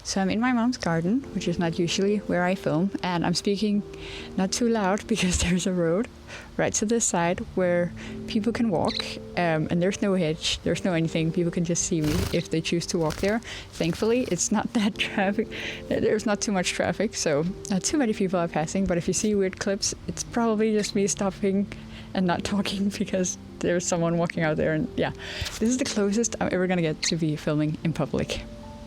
So I'm in my mom's garden, which is not usually where I film, and I'm speaking not too loud because there's a road right to this side where people can walk, and there's no hedge, there's no anything. People can just see me if they choose to walk there. Thankfully, it's not that traffic. There's not too much traffic, so not too many people are passing. But if you see weird clips, it's probably just me stopping and not talking because there's someone walking out there. And yeah, this is the closest I'm ever gonna get to be filming in public.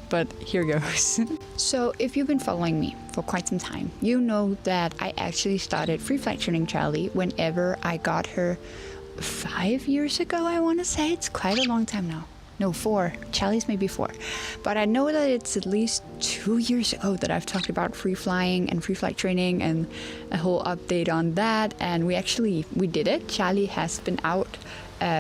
But here goes. So if you've been following me for quite some time, you know that I actually started free flight training Charlie whenever I got her 5 years ago, I want to say. It's quite a long time now. No, 4. Charlie's maybe 4. But I know that it's at least 2 years ago that I've talked about free flying and free flight training and a whole update on that. And we did it. Charlie has been out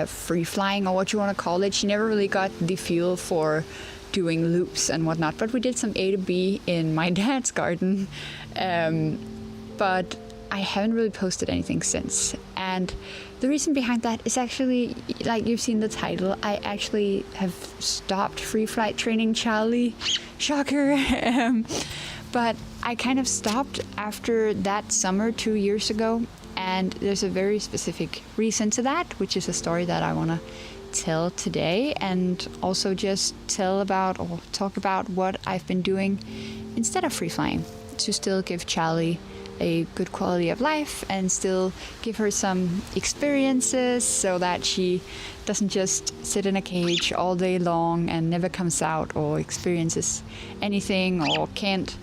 free flying, or what you want to call it. She never really got the feel for doing loops and whatnot, but we did some A to B in my dad's garden, but I haven't really posted anything since. And the reason behind that is actually, like you've seen the title, I actually have stopped free flight training Charlie. Shocker. But I kind of stopped after that summer 2 years ago, and there's a very specific reason to that, which is a story that I want to tell today, and also just tell about or talk about what I've been doing instead of free flying to still give Charlie a good quality of life and still give her some experiences so that she doesn't just sit in a cage all day long and never comes out or experiences anything or can't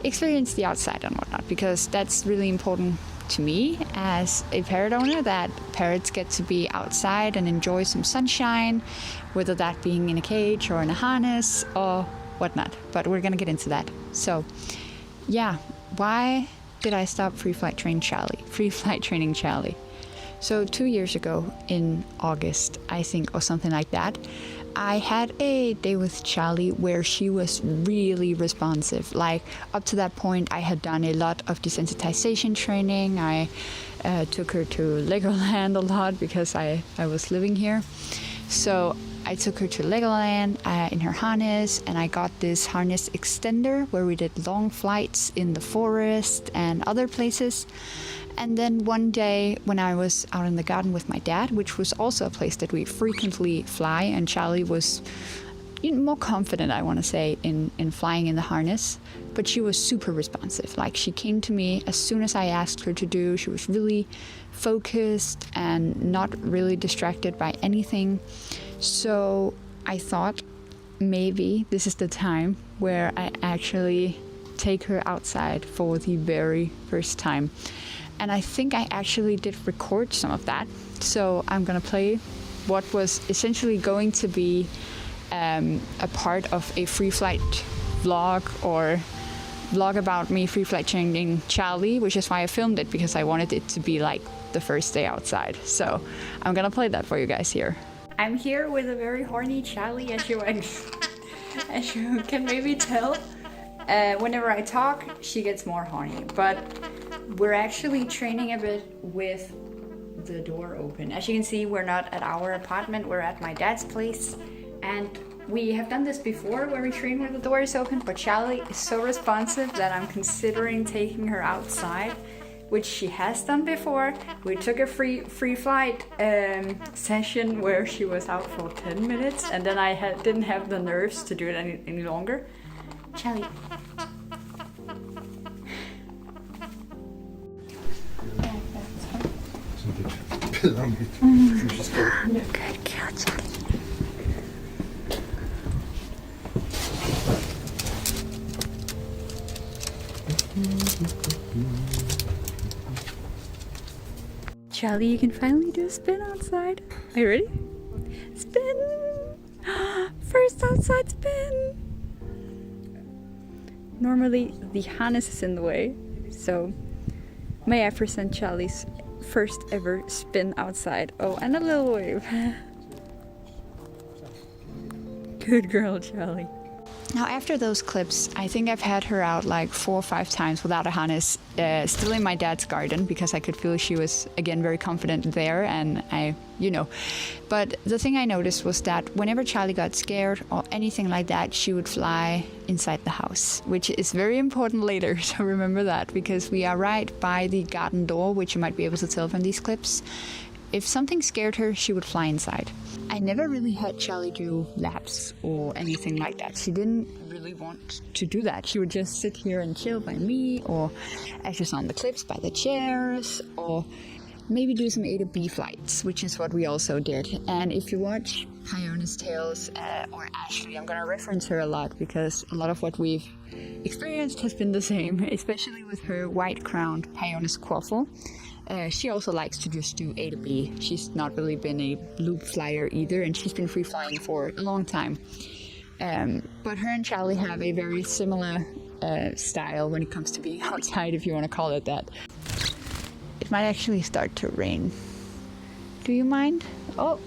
experience the outside and whatnot, because that's really important to me as a parrot owner, that parrots get to be outside and enjoy some sunshine, whether that being in a cage or in a harness or whatnot. But we're gonna get into that. So yeah, why did I stop free flight training Charlie? So 2 years ago in August, I think, or something like that, I had a day with Charlie where she was really responsive. Like, up to that point, I had done a lot of desensitization training. I took her to Legoland a lot because I was living here. So I took her to Legoland in her harness, and I got this harness extender where we did long flights in the forest and other places. And then one day when I was out in the garden with my dad, which was also a place that we frequently fly, and Charlie was more confident, I want to say, in flying in the harness, but she was super responsive. Like, she came to me as soon as I asked her to do. She was really focused and not really distracted by anything. So I thought maybe this is the time where I actually take her outside for the very first time. And I think I actually did record some of that. So I'm gonna play what was essentially going to be a part of a free flight vlog, or vlog about me free flight training Charlie, which is why I filmed it, because I wanted it to be like the first day outside. So I'm gonna play that for you guys here. I'm here with a very horny Charlie, as you can maybe tell. Whenever I talk, she gets more horny, but we're actually training a bit with the door open. As you can see, we're not at our apartment, we're at my dad's place. And we have done this before where we train with the doors open, but Charlie is so responsive that I'm considering taking her outside, which she has done before. We took a free flight session where she was out for 10 minutes, and then I didn't have the nerves to do it any longer. Charlie. Good girl, Charlie. Charlie, you can finally do a spin outside. Are you ready? Spin! First outside spin! Normally the harness is in the way, so may I present Charlie's first ever spin outside. Oh, and a little wave. Good girl, Charlie. Now, after those clips, I think I've had her out like 4 or 5 times without a harness, still in my dad's garden, because I could feel she was, again, very confident there, and But the thing I noticed was that whenever Charlie got scared or anything like that, she would fly inside the house, which is very important later, so remember that, because we are right by the garden door, which you might be able to tell from these clips. If something scared her, she would fly inside. I never really had Charlie do laps or anything like that. She didn't really want to do that. She would just sit here and chill by me, or as you saw on the clips, by the chairs, or maybe do some A to B flights, which is what we also did. And if you watch Pionus Tales or Ashley, I'm going to reference her a lot, because a lot of what we've experienced has been the same, especially with her white-crowned Pionus quaffle. She also likes to just do A to B. She's not really been a loop flyer either, and she's been free flying for a long time. But her and Charlie have a very similar style when it comes to being outside, if you want to call it that. It might actually start to rain. Do you mind? Oh!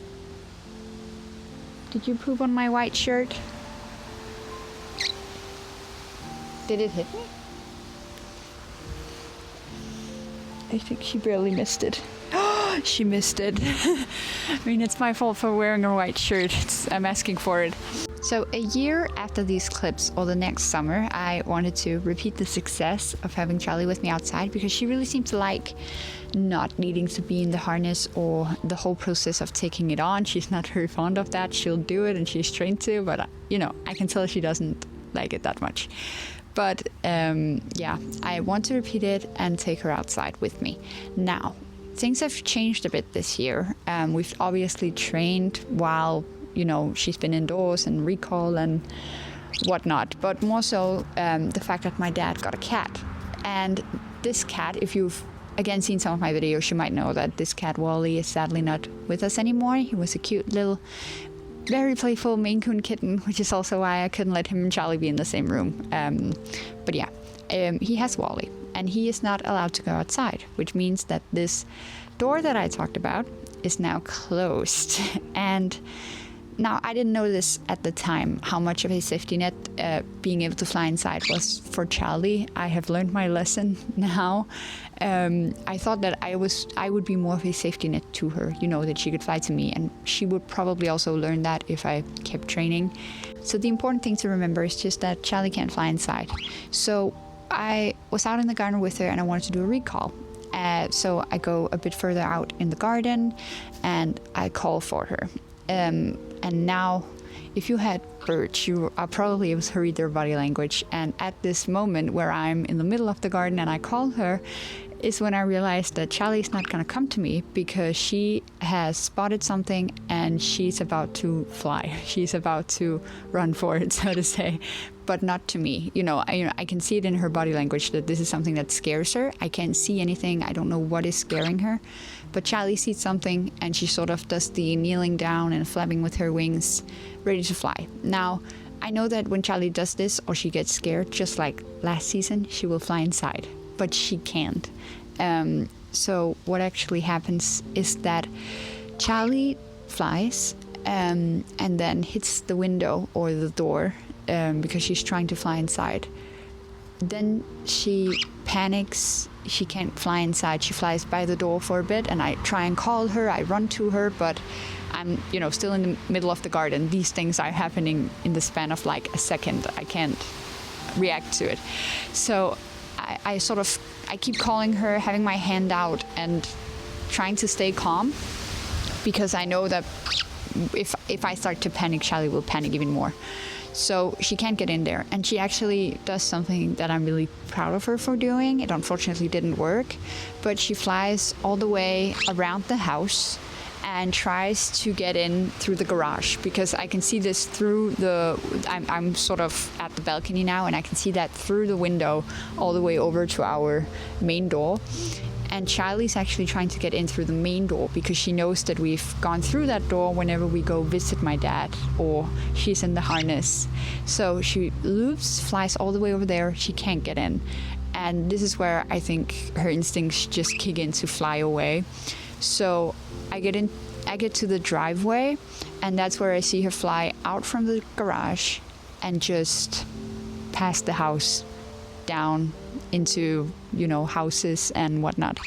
Did you poop on my white shirt? Did it hit me? I think she barely missed it. She missed it. I mean, it's my fault for wearing a white shirt. I'm asking for it. So a year after these clips, or the next summer, I wanted to repeat the success of having Charlie with me outside, because she really seemed to like not needing to be in the harness or the whole process of taking it on. She's not very fond of that. She'll do it and she's trained to, but I can tell she doesn't like it that much. But I want to repeat it and take her outside with me. Now, things have changed a bit this year. We've obviously trained while, she's been indoors and recall and whatnot. But more so the fact that my dad got a cat. And this cat, if you've again seen some of my videos, you might know that this cat, Wally, is sadly not with us anymore. He was a cute little, very playful Maine Coon kitten, which is also why I couldn't let him and Charlie be in the same room. He has Wally, and he is not allowed to go outside, which means that this door that I talked about is now closed. And now, I didn't know this at the time, how much of a safety net being able to fly inside was for Charlie. I have learned my lesson now. I thought that I would be more of a safety net to her, that she could fly to me, and she would probably also learn that if I kept training. So the important thing to remember is just that Charlie can't fly inside. So I was out in the garden with her, and I wanted to do a recall. So I go a bit further out in the garden, and I call for her. And now, if you had birds, you are probably able to read their body language. And at this moment where I'm in the middle of the garden and I call her, is when I realized that Charlie's not going to come to me, because she has spotted something and she's about to fly. She's about to run for it, so to say, but not to me. I can see it in her body language that this is something that scares her. I can't see anything. I don't know what is scaring her. But Charlie sees something, and she sort of does the kneeling down and flapping with her wings, ready to fly. Now, I know that when Charlie does this, or she gets scared, just like last season, she will fly inside. But she can't. So what actually happens is that Charlie flies and then hits the window or the door because she's trying to fly inside. Then she panics. She can't fly inside. She flies by the door for a bit, and I try and call her. I run to her, but I'm, still in the middle of the garden. These things are happening in the span of like a second. I can't react to it. So I keep calling her, having my hand out and trying to stay calm, because I know that if I start to panic, Charlie will panic even more. So she can't get in there, and she actually does something that I'm really proud of her for doing. It unfortunately didn't work, but she flies all the way around the house and tries to get in through the garage, because I can see this through I'm sort of at the balcony now, and I can see that through the window all the way over to our main door. And Charlie's actually trying to get in through the main door, because she knows that we've gone through that door whenever we go visit my dad, or she's in the harness. So she loops, flies all the way over there. She can't get in. And this is where I think her instincts just kick in to fly away. So I get to the driveway, and that's where I see her fly out from the garage and just past the house down into, houses and whatnot.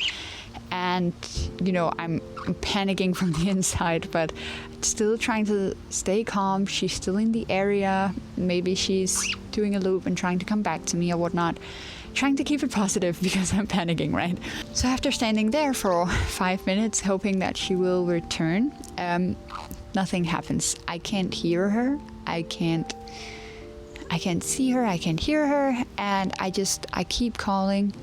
And, I'm panicking from the inside, but still trying to stay calm. She's still in the area. Maybe she's doing a loop and trying to come back to me or whatnot. Trying to keep it positive because I'm panicking, right? So after standing there for 5 minutes, hoping that she will return, nothing happens. I can't hear her. I can't see her. I can't hear her. And I keep calling.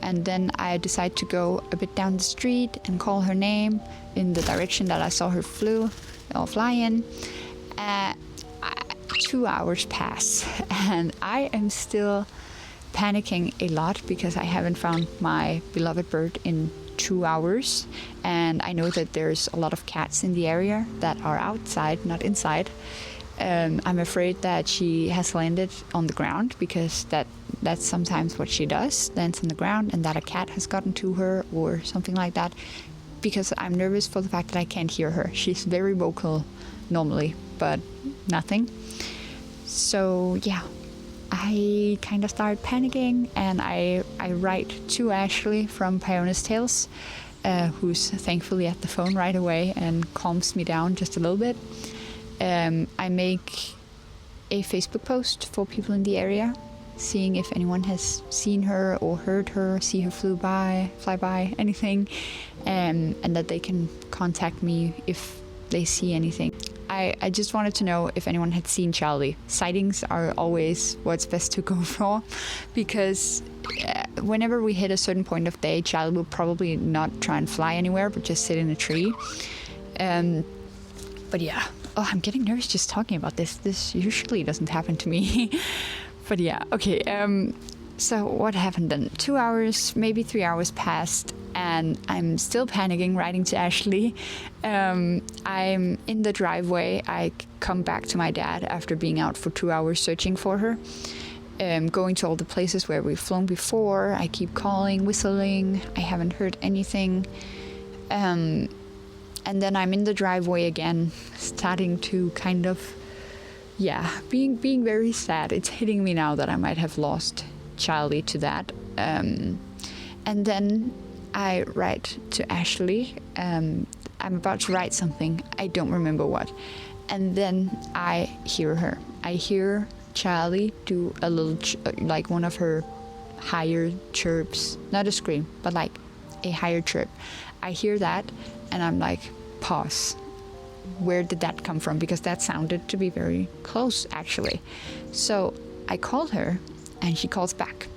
And then I decide to go a bit down the street and call her name in the direction that I saw her fly in. 2 hours pass and I am still panicking a lot because I haven't found my beloved bird in 2 hours, and I know that there's a lot of cats in the area that are outside, not inside. I'm afraid that she has landed on the ground because that's sometimes what she does, lands on the ground, and that a cat has gotten to her or something like that, because I'm nervous for the fact that I can't hear her. She's very vocal normally, but nothing. So yeah, I kind of started panicking, and I write to Ashley from Pionus Tales, who's thankfully at the phone right away and calms me down just a little bit. I make a Facebook post for people in the area, seeing if anyone has seen her or heard her, see her fly by, anything, and that they can contact me if they see anything. I just wanted to know if anyone had seen Charlie. Sightings are always what's best to go for, because whenever we hit a certain point of day, Charlie will probably not try and fly anywhere, but just sit in a tree. But yeah, I'm getting nervous just talking about this. This usually doesn't happen to me. But yeah, okay. So what happened then? 2 hours, maybe 3 hours passed, and I'm still panicking, writing to Ashley. I'm in the driveway. I come back to my dad after being out for 2 hours searching for her. Going to all the places where we've flown before. I keep calling, whistling. I haven't heard anything. And then I'm in the driveway again, starting to kind of, being very sad. It's hitting me now that I might have lost Charlie to that. And then I write to Ashley. I'm about to write something. I don't remember what. And then I hear her. I hear Charlie do a little, like one of her higher chirps. Not a scream, but like a higher chirp. I hear that and I'm like, pause. Where did that come from? Because that sounded to be very close, actually. So I called her and she calls back.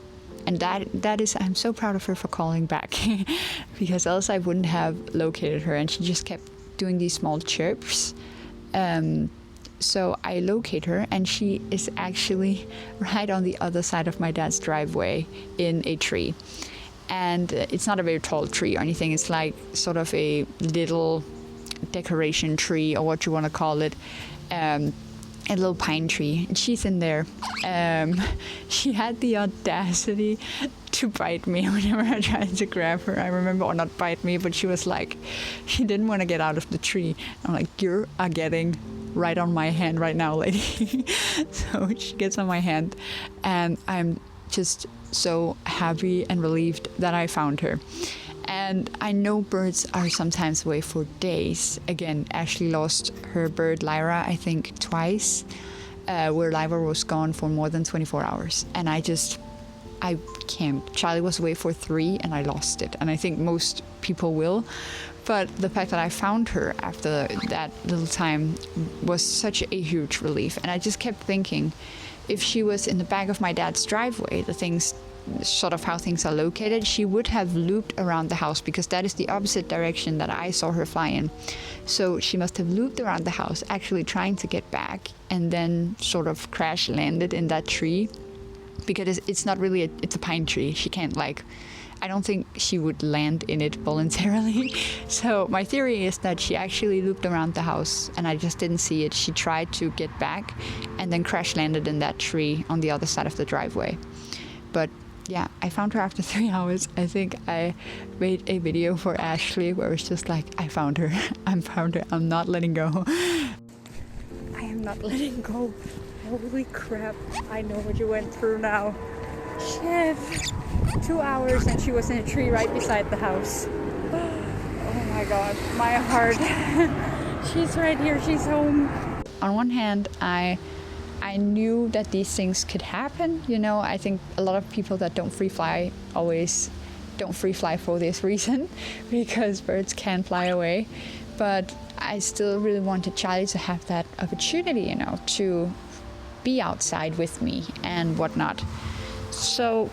And that is, I'm so proud of her for calling back because else I wouldn't have located her. And she just kept doing these small chirps. So I locate her, and she is actually right on the other side of my dad's driveway in a tree. And it's not a very tall tree or anything. It's like sort of a little decoration tree, or what you want to call it. A little pine tree, and she's in there. She had the audacity to bite me whenever I tried to grab her. I remember, or not bite me, but she was like, she didn't want to get out of the tree. I'm like, you are getting right on my hand right now, lady. So she gets on my hand, and I'm just so happy and relieved that I found her. And I know birds are sometimes away for days. Again, Ashley lost her bird Lyra, I think, twice, where Lyra was gone for more than 24 hours. And I can't. Charlie was away for 3 and I lost it. And I think most people will. But the fact that I found her after that little time was such a huge relief. And I just kept thinking, if she was in the back of my dad's driveway, sort of how things are located, she would have looped around the house, because that is the opposite direction that I saw her fly in. So she must have looped around the house, actually trying to get back, and then sort of crash landed in that tree, because it's not really it's a pine tree. She can't, I don't think she would land in it voluntarily. So my theory is that she actually looped around the house and I just didn't see it. She tried to get back and then crash landed in that tree on the other side of the driveway. But yeah, I found her after 3 hours. I think I made a video for Ashley where it's just like, I found her. I found her. I'm not letting go. I am not letting go. I Holy crap, I know what you went through now. Shit. 2 hours and she was in a tree right beside the house. Oh my god, my heart. She's right here, she's home. On one hand, I knew that these things could happen. You know, I think a lot of people that don't free fly always don't free fly for this reason, because birds can fly away. But I still really wanted Charlie to have that opportunity, you know, to be outside with me and whatnot. So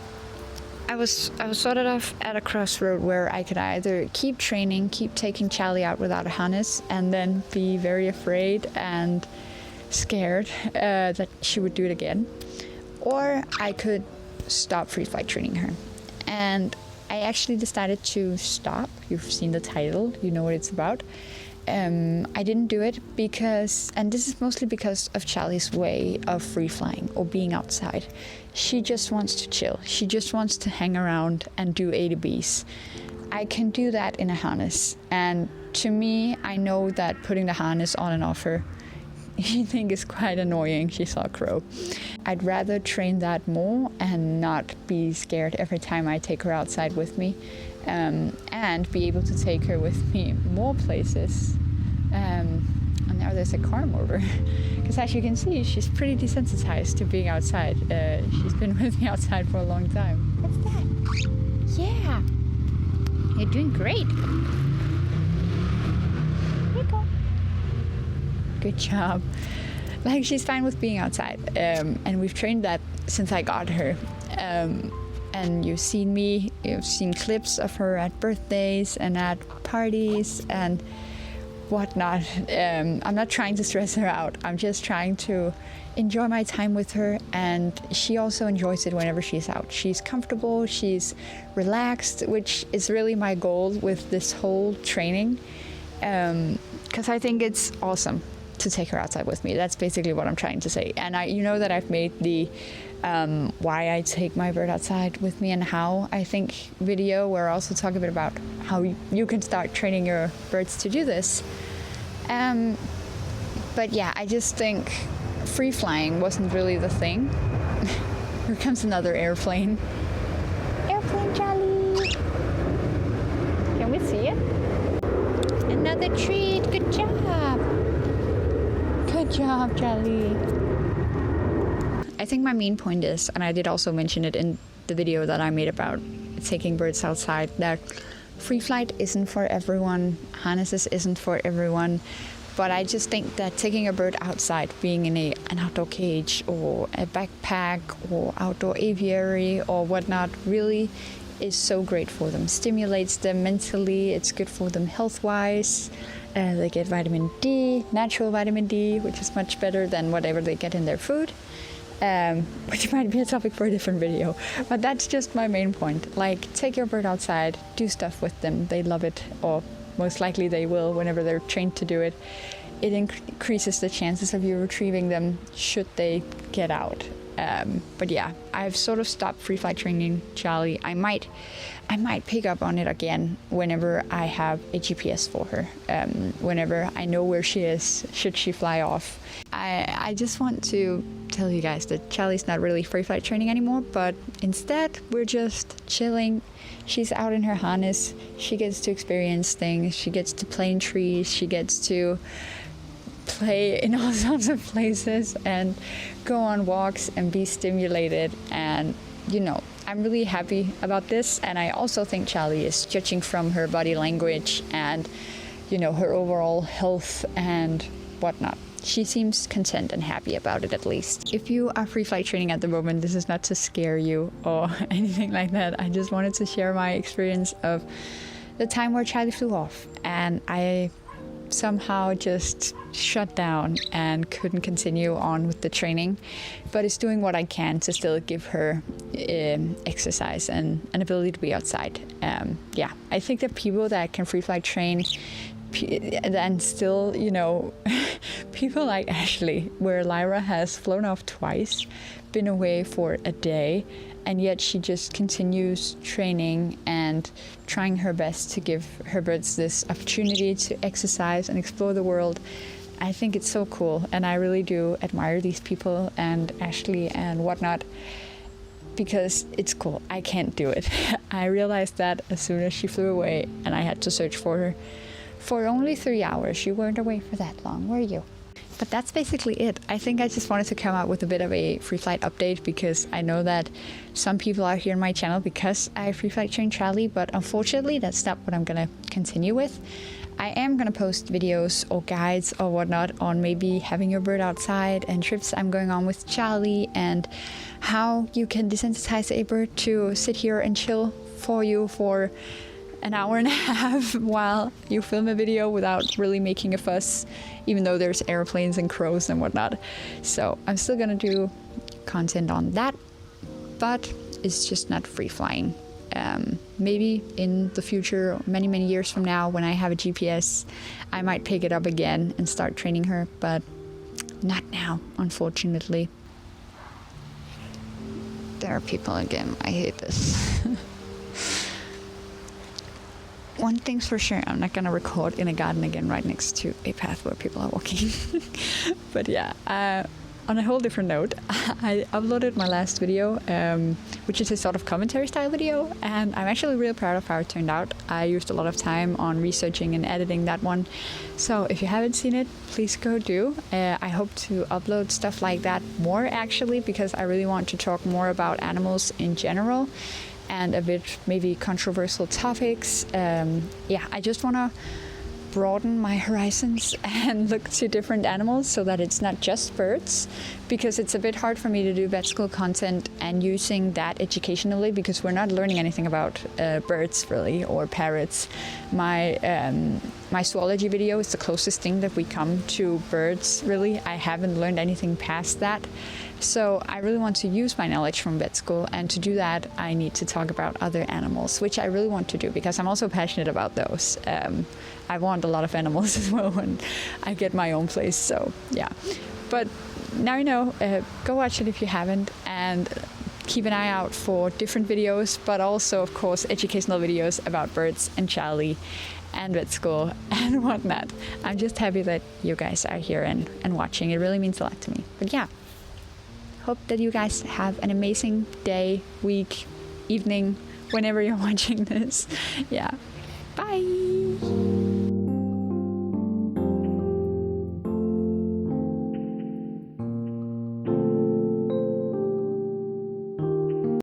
I was sort of at a crossroad where I could either keep training, keep taking Charlie out without a harness, and then be very afraid and scared that she would do it again, or I could stop free flight training her. And I actually decided to stop. You've seen the title, you know what it's about. I didn't do it because, and this is mostly because of Charlie's way of free flying or being outside. She just wants to chill. She just wants to hang around and do A to B's. I can do that in a harness. And to me, I know that putting the harness on and off her, you think is quite annoying. She saw a crow. I'd rather train that more and not be scared every time I take her outside with me, and be able to take her with me more places. And now there's a car motor, because as you can see, she's pretty desensitized to being outside. She's been with me outside for a long time. What's that? Yeah, you're doing great. Here you go. Good job. Like, she's fine with being outside, and we've trained that since I got her. And you've seen clips of her at birthdays and at parties and whatnot. I'm not trying to stress her out. I'm just trying to enjoy my time with her, and she also enjoys it whenever she's out. She's comfortable, she's relaxed, which is really my goal with this whole training, because I think it's awesome to take her outside with me. That's basically what I'm trying to say. And you know that I've made the why I take my bird outside with me and how I think video, where I also talk a bit about how you can start training your birds to do this. But yeah, I just think free flying wasn't really the thing. Here comes another airplane. Airplane, Charlie. Can we see it? Another treat. Good job. Good job, Charlie. I think my main point is, and I did also mention it in the video that I made about taking birds outside, that free flight isn't for everyone, harnesses isn't for everyone, but I just think that taking a bird outside, being in an outdoor cage or a backpack or outdoor aviary or whatnot, really is so great for them. Stimulates them mentally, it's good for them health-wise. They get vitamin D, natural vitamin D, which is much better than whatever they get in their food. Which might be a topic for a different video, but that's just my main point. Like, take your bird outside, do stuff with them. They love it, or most likely they will whenever they're trained to do it. It increases the chances of you retrieving them should they get out. But yeah, I've sort of stopped free flight training Charlie. I might pick up on it again whenever I have a GPS for her, whenever I know where she is, should she fly off. I just want to tell you guys that Charlie's not really free flight training anymore, but instead we're just chilling. She's out in her harness, she gets to experience things, she gets to play in trees, she gets to play in all sorts of places and go on walks and be stimulated. And you know, I'm really happy about this, and I also think Charlie is, judging from her body language and, you know, her overall health and whatnot, she seems content and happy about it, at least. If you are free flight training at the moment, this is not to scare you or anything like that. I just wanted to share my experience of the time where Charlie flew off and I somehow just shut down and couldn't continue on with the training, but it's doing what I can to still give her exercise and an ability to be outside. Yeah, I think that people that can free flight train and still, you know, people like Ashley, where Lyra has flown off twice, been away for a day, and yet she just continues training and trying her best to give her birds this opportunity to exercise and explore the world. I think it's so cool, and I really do admire these people and Ashley and whatnot, because it's cool. I can't do it. I realized that as soon as she flew away, and I had to search for her for only 3 hours. You weren't away for that long, were you? But that's basically it. I think I just wanted to come out with a bit of a free flight update, because I know that some people are here on my channel because I free flight train Charlie, but unfortunately that's not what I'm gonna continue with. I am gonna post videos or guides or whatnot on maybe having your bird outside and trips I'm going on with Charlie, and how you can desensitize a bird to sit here and chill for you for an hour and a half while you film a video without really making a fuss, even though there's airplanes and crows and whatnot. So I'm still gonna do content on that, but it's just not free flying. Maybe in the future, many years from now, when I have a GPS, I might pick it up again and start training her, but not now, unfortunately. There are people again. I hate this. One thing's for sure, I'm not gonna record in a garden again right next to a path where people are walking. But yeah, on a whole different note, I uploaded my last video, which is a sort of commentary style video, and I'm actually really proud of how it turned out. I used a lot of time on researching and editing that one, so if you haven't seen it, please go do. I hope to upload stuff like that more, actually, because I really want to talk more about animals in general and a bit maybe controversial topics. Yeah, I just want to broaden my horizons and look to different animals so that it's not just birds, because it's a bit hard for me to do vet school content and using that educationally, because we're not learning anything about birds really, or parrots. My zoology video is the closest thing that we come to birds really. I haven't learned anything past that. So I really want to use my knowledge from vet school, and to do that I need to talk about other animals, which I really want to do because I'm also passionate about those. I want a lot of animals as well when I get my own place, so yeah. But now you know, go watch it if you haven't, and keep an eye out for different videos, but also of course educational videos about birds and Charlie and vet school and whatnot. I'm just happy that you guys are here and watching. It really means a lot to me. But yeah, hope that you guys have an amazing day, week, evening, whenever you're watching this. Yeah, bye.